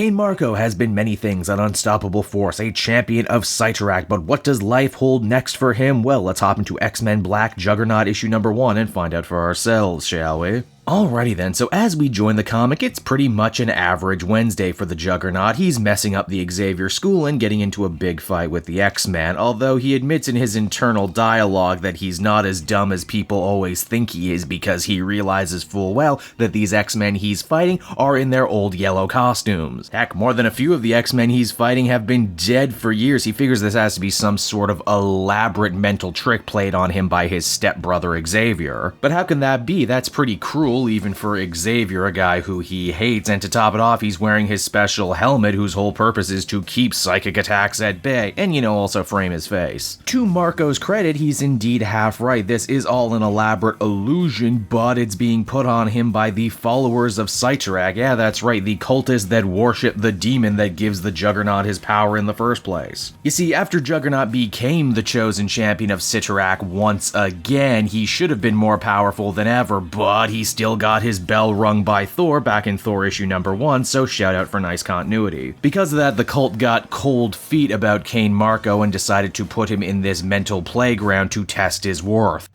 Cain Marko has been many things, an unstoppable force, a champion of Cyttorak, but what does life hold next for him? Well, let's hop into X-Men Black Juggernaut issue number 1 and find out for ourselves, shall we? Alrighty then, so as we join the comic, it's pretty much an average Wednesday for the Juggernaut. He's messing up the Xavier school and getting into a big fight with the X-Men, although he admits in his internal dialogue that he's not as dumb as people always think he is because he realizes full well that these X-Men he's fighting are in their old yellow costumes. Heck, more than a few of the X-Men he's fighting have been dead for years. He figures this has to be some sort of elaborate mental trick played on him by his stepbrother Xavier. But how can that be? That's pretty cruel, even for Xavier, a guy who he hates, and to top it off, he's wearing his special helmet whose whole purpose is to keep psychic attacks at bay, and also frame his face. To Marko's credit, he's indeed half right. This is all an elaborate illusion, but it's being put on him by the followers of Cyttorak. Yeah, that's right, the cultists that worship the demon that gives the Juggernaut his power in the first place. You see, after Juggernaut became the chosen champion of Cyttorak once again, he should have been more powerful than ever, but he still got his bell rung by Thor back in Thor issue number 1, so shout out for nice continuity. Because of that, the cult got cold feet about Cain Marko and decided to put him in this mental playground to test his worth.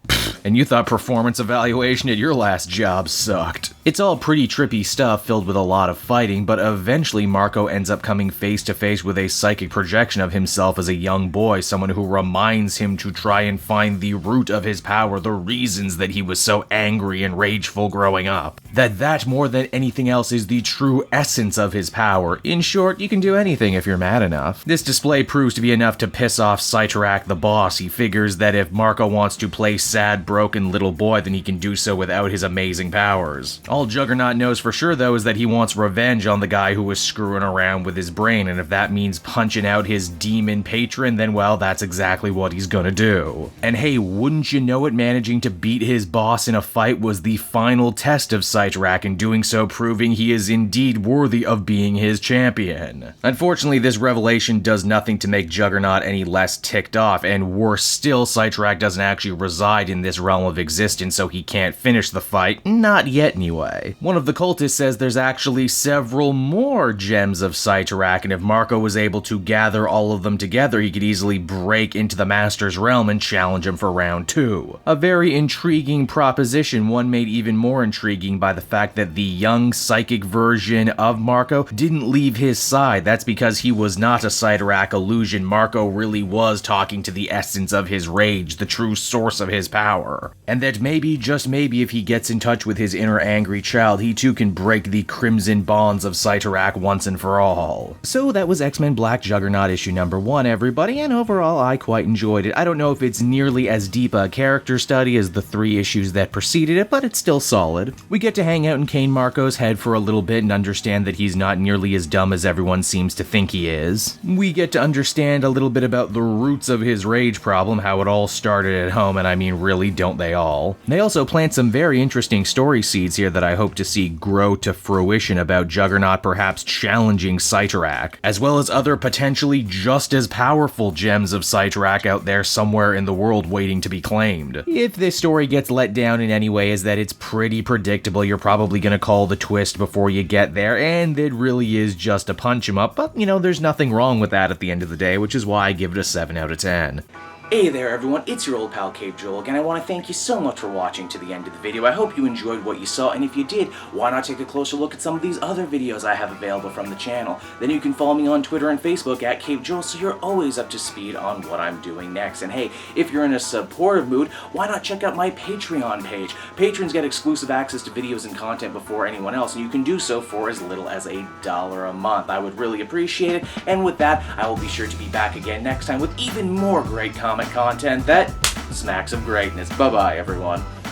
And you thought performance evaluation at your last job sucked. It's all pretty trippy stuff filled with a lot of fighting, but eventually Marko ends up coming face to face with a psychic projection of himself as a young boy, someone who reminds him to try and find the root of his power, the reasons that he was so angry and rageful growing up. That more than anything else is the true essence of his power. In short, you can do anything if you're mad enough. This display proves to be enough to piss off Cyttorak the boss. He figures that if Marko wants to play sad, broken little boy, then he can do so without his amazing powers. All Juggernaut knows for sure, though, is that he wants revenge on the guy who was screwing around with his brain, and if that means punching out his demon patron, then well, that's exactly what he's gonna do. And hey, wouldn't you know it, managing to beat his boss in a fight was the final test of Cyttorak, and doing so proving he is indeed worthy of being his champion. Unfortunately, this revelation does nothing to make Juggernaut any less ticked off, and worse still, Cyttorak doesn't actually reside in this realm of existence, so he can't finish the fight. Not yet, anyway. One of the cultists says there's actually several more gems of Cyttorak, and if Marko was able to gather all of them together, he could easily break into the Master's realm and challenge him for round 2. A very intriguing proposition, one made even more intriguing by the fact that the young psychic version of Marko didn't leave his side. That's because he was not a Cyttorak illusion. Marko really was talking to the essence of his rage, the true source of his power. And that maybe, just maybe, if he gets in touch with his inner angry child, he too can break the crimson bonds of Cyttorak once and for all. So that was X-Men Black Juggernaut issue number 1, everybody, and overall I quite enjoyed it. I don't know if it's nearly as deep a character study as the 3 issues that preceded it, but it's still solid. We get to hang out in Cain Marko's head for a little bit and understand that he's not nearly as dumb as everyone seems to think he is. We get to understand a little bit about the roots of his rage problem, how it all started at home, and I mean really, don't they all? They also plant some very interesting story seeds here that I hope to see grow to fruition about Juggernaut perhaps challenging Cyttorak, as well as other potentially just as powerful gems of Cyttorak out there somewhere in the world waiting to be claimed. If this story gets let down in any way, is that it's pretty predictable. You're probably gonna call the twist before you get there, and it really is just a punch 'em up, but there's nothing wrong with that at the end of the day, which is why I give it a 7 out of 10. Hey there everyone, it's your old pal Cape Joel again. I want to thank you so much for watching to the end of the video. I hope you enjoyed what you saw, and if you did, why not take a closer look at some of these other videos I have available from the channel. Then you can follow me on Twitter and Facebook at Cape Joel, so you're always up to speed on what I'm doing next. And hey, if you're in a supportive mood, why not check out my Patreon page? Patrons get exclusive access to videos and content before anyone else, and you can do so for as little as $1 a month. I would really appreciate it, and with that, I will be sure to be back again next time with even more great comic content that smacks of greatness. Bye-bye, everyone.